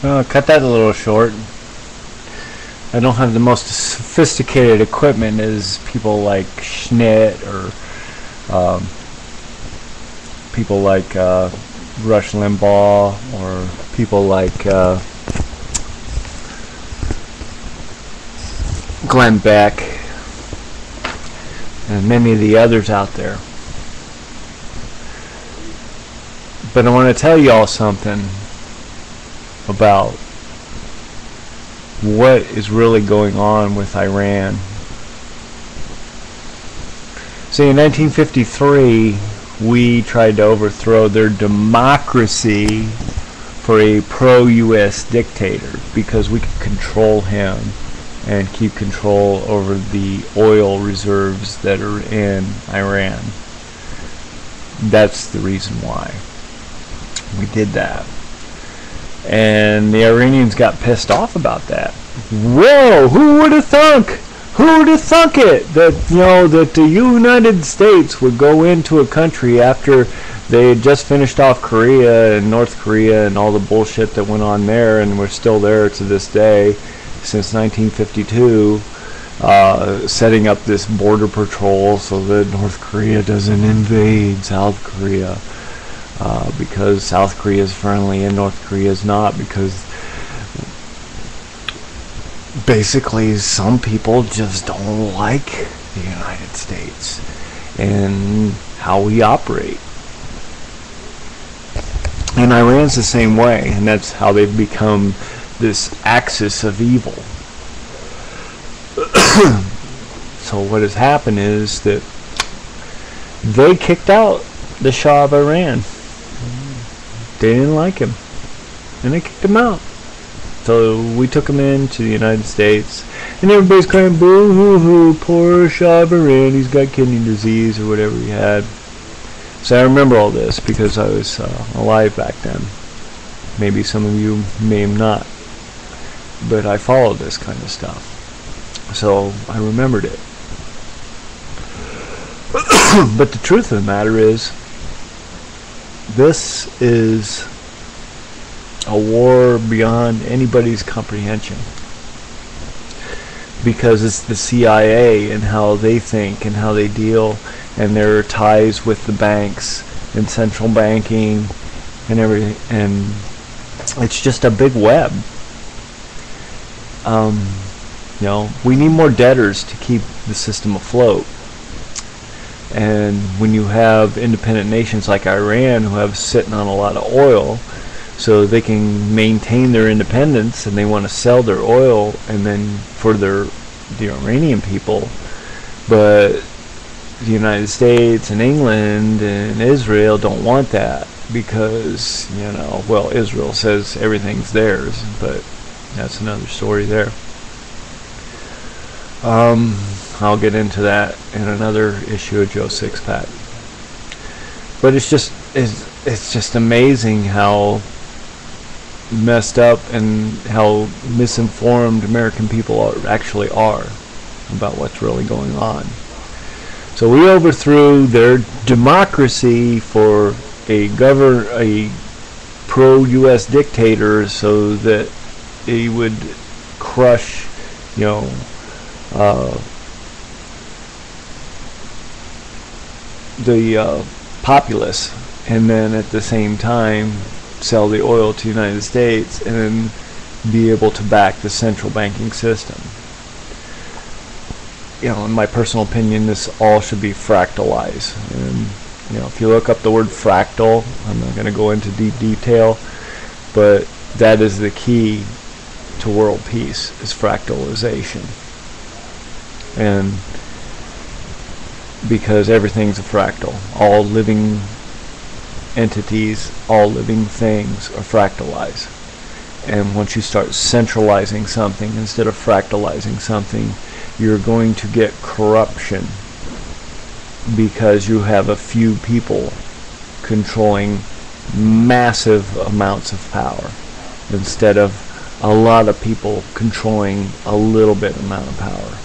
Cut that a little short. I don't have the most sophisticated equipment as people like Schnitt or people like Rush Limbaugh or people like Glenn Beck and many of the others out there. But I want to tell y'all something about what is really going on with Iran. See, in 1953, we tried to overthrow their democracy for a pro-US dictator because we could control him and keep control over the oil reserves that are in Iran. That's the reason why we did that. And the Iranians got pissed off about that. Whoa, who would have thunk? Who would have thunk it? That, you know, that the United States would go into a country after they had just finished off Korea and North Korea and all the bullshit that went on there, and we're still there to this day, since 1952, setting up this border patrol so that North Korea doesn't invade South Korea. Because South Korea is friendly and North Korea is not, because basically some people just don't like the United States and how we operate. And Iran's the same way, and that's how they've become this axis of evil. So what has happened is that they kicked out the Shah of Iran. They didn't like him, and they kicked him out. So we took him into the United States, and everybody's crying, boo-hoo-hoo, poor Shah of Iran, he's got kidney disease or whatever he had. So I remember all this because I was alive back then. Maybe some of you may not, but I followed this kind of stuff, so I remembered it. But the truth of the matter is, this is a war beyond anybody's comprehension, because it's the CIA and how they think and how they deal, and their ties with the banks and central banking and everything, and it's just a big web. You know, we need more debtors to keep the system afloat. And when you have independent nations like Iran who have sitting on a lot of oil, so they can maintain their independence, and they want to sell their oil and then for the Iranian people, but the United States and England and Israel don't want that because, you know, well, Israel says everything's theirs, but that's another story there. I'll get into that in another issue of Joe Sixpack. But it's just amazing how messed up and how misinformed American people actually are about what's really going on. So we overthrew their democracy for a pro-US dictator so that he would crush, you know, the populace, and then at the same time sell the oil to the United States and then be able to back the central banking system. You know, in my personal opinion, this all should be fractalized. And you know, if you look up the word fractal, I'm not going to go into deep detail, but that is the key to world peace, is fractalization. And because everything's a fractal, all living entities, all living things are fractalized. And once you start centralizing something instead of fractalizing something, you're going to get corruption, because you have a few people controlling massive amounts of power instead of a lot of people controlling a little bit amount of power.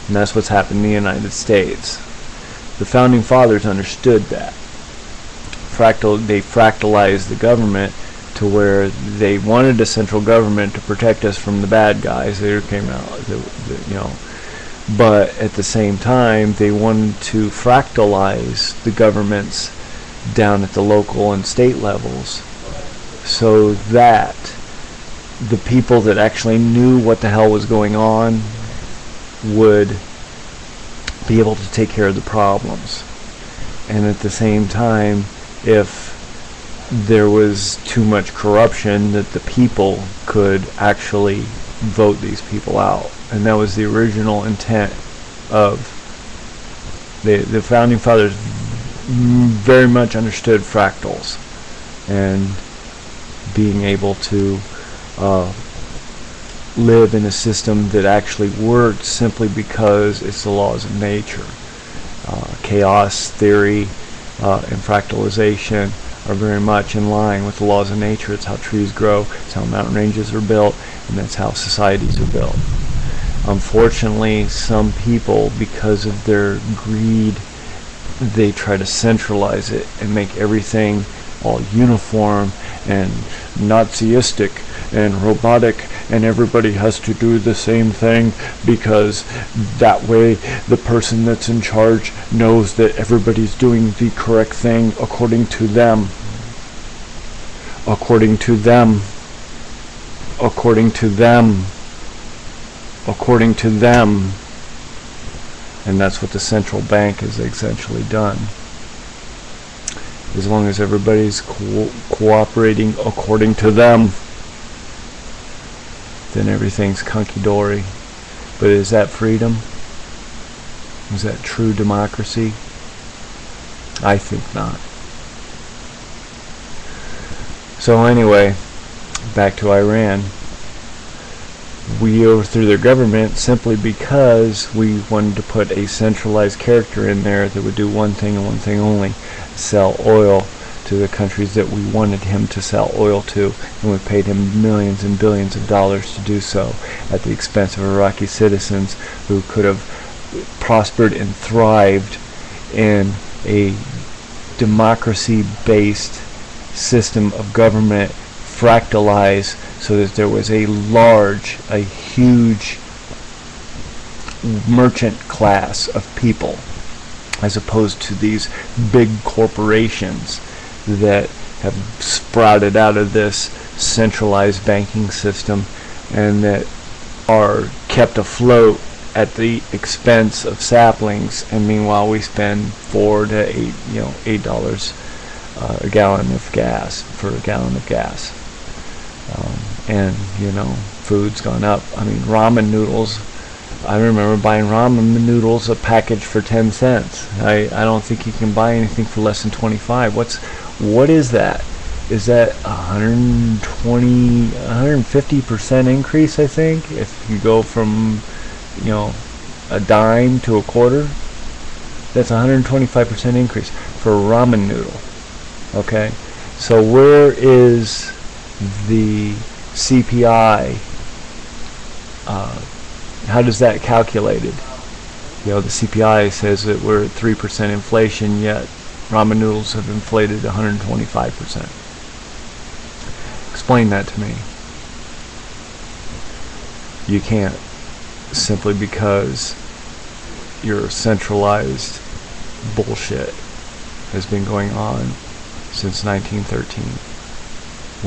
And that's what's happened in the United States. The Founding Fathers understood that. They fractalized the government to where they wanted a central government to protect us from the bad guys that came out, but at the same time they wanted to fractalize the governments down at the local and state levels, so that the people that actually knew what the hell was going on would be able to take care of the problems. And at the same time, if there was too much corruption, that the people could actually vote these people out. And that was the original intent of the founding fathers. Very much understood fractals and being able to live in a system that actually worked simply because it's the laws of nature. Chaos theory and fractalization are very much in line with the laws of nature. It's how trees grow, it's how mountain ranges are built, and that's how societies are built. Unfortunately, some people, because of their greed, they try to centralize it and make everything all uniform and Nazistic and robotic, and everybody has to do the same thing, because that way the person that's in charge knows that everybody's doing the correct thing according to them. According to them. According to them. According to them. And that's what the central bank has essentially done. As long as everybody's cooperating according to them, then everything's hunky-dory. But is that freedom? Is that true democracy? I think not. So anyway, back to Iran. We overthrew their government simply because we wanted to put a centralized character in there that would do one thing and one thing only: sell oil to the countries that we wanted him to sell oil to, and we paid him millions and billions of dollars to do so at the expense of Iraqi citizens who could have prospered and thrived in a democracy-based system of government, fractalized so that there was a huge merchant class of people, as opposed to these big corporations that have sprouted out of this centralized banking system and that are kept afloat at the expense of saplings. And meanwhile we spend $4 to $8 a gallon of gas for a gallon of gas. And food's gone up. I mean, ramen noodles, I remember buying ramen noodles a package for 10 cents. I don't think you can buy anything for less than 25. What is that? Is that 150% increase, I think? If you go from, a dime to a quarter, that's 125% increase for a ramen noodle. Okay? So where is the CPI? How does that calculated? The CPI says that we're at 3% inflation, yet ramen noodles have inflated 125%. Explain that to me. You can't, simply because your centralized bullshit has been going on since 1913,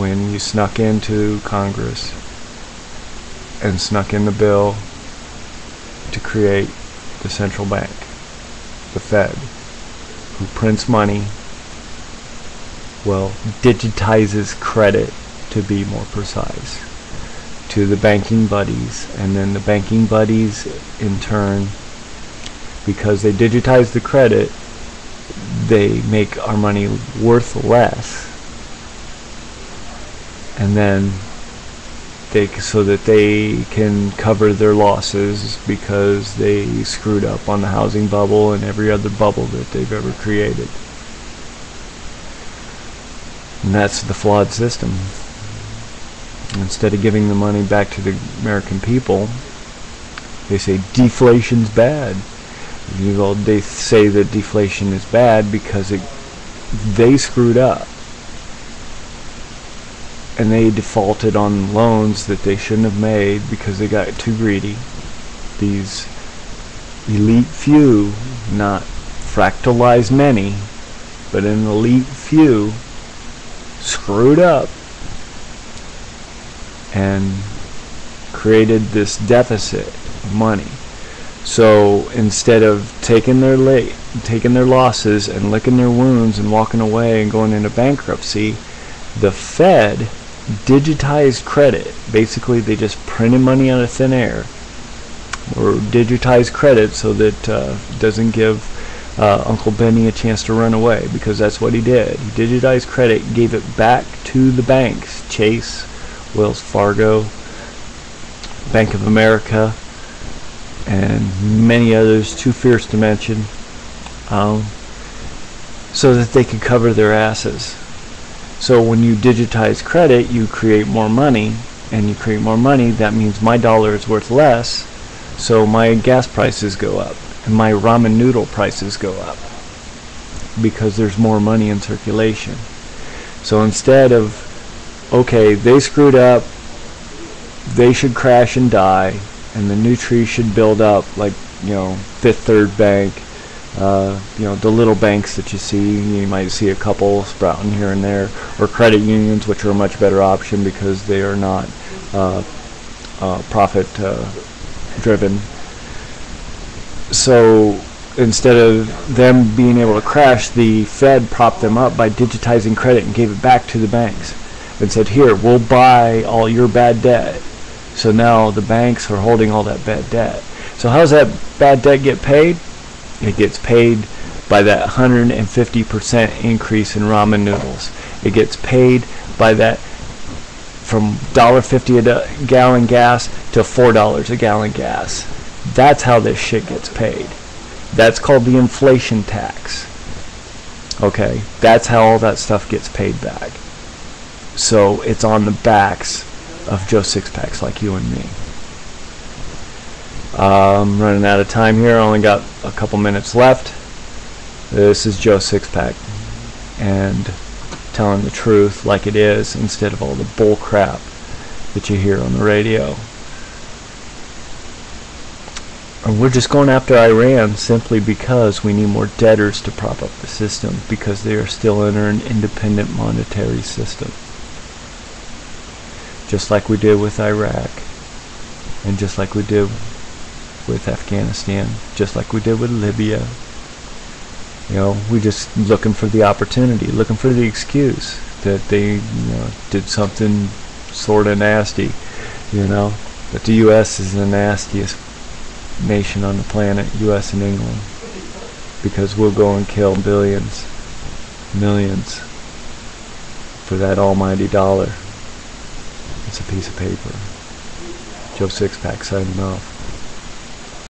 when you snuck into Congress and snuck in the bill to create the central bank, the Fed, who prints money, digitizes credit, to be more precise, to the banking buddies, and then the banking buddies in turn, because they digitize the credit, they make our money worth less, and then so that they can cover their losses because they screwed up on the housing bubble and every other bubble that they've ever created. And that's the flawed system. Instead of giving the money back to the American people, they say deflation's bad. They say that deflation is bad because they screwed up. and they defaulted on loans that they shouldn't have made because they got too greedy. These elite few, not fractalized many, but an elite few, screwed up and created this deficit of money. So instead of taking their losses and licking their wounds and walking away and going into bankruptcy, the Fed digitized credit. Basically, they just printed money out of thin air, or digitized credit, so that it doesn't give Uncle Benny a chance to run away, because that's what he did. He digitized credit, gave it back to the banks, Chase, Wells Fargo, Bank of America, and many others, too fierce to mention, so that they could cover their asses. So when you digitize credit, you create more money, and you create more money, that means my dollar is worth less, so my gas prices go up, and my ramen noodle prices go up, because there's more money in circulation. So instead of, okay, they screwed up, they should crash and die, and the new tree should build up, like, you know, Fifth Third Bank, you know, the little banks that you see. You might see a couple sprouting here and there, or credit unions, which are a much better option because they are not profit driven. So instead of them being able to crash, the Fed propped them up by digitizing credit and gave it back to the banks and said, here, we'll buy all your bad debt. So now the banks are holding all that bad debt. So how does that bad debt get paid? It gets paid by that 150% increase in ramen noodles. It gets paid by that from $1.50 a gallon gas to $4 a gallon gas. That's how this shit gets paid. That's called the inflation tax. Okay, that's how all that stuff gets paid back. So it's on the backs of Joe Sixpacks like you and me. I'm running out of time here. I only got a couple minutes left. This is Joe Sixpack, and telling the truth like it is instead of all the bull crap that you hear on the radio. And we're just going after Iran simply because we need more debtors to prop up the system, because they are still under an independent monetary system. Just like we did with Iraq, and just like we did with Afghanistan, just like we did with Libya. You know, we just looking for the opportunity, looking for the excuse that they, you know, did something sort of nasty, you know. But the U.S. is the nastiest nation on the planet, U.S. and England, because we'll go and kill billions, millions for that almighty dollar. It's a piece of paper. Joe Sixpack signing off.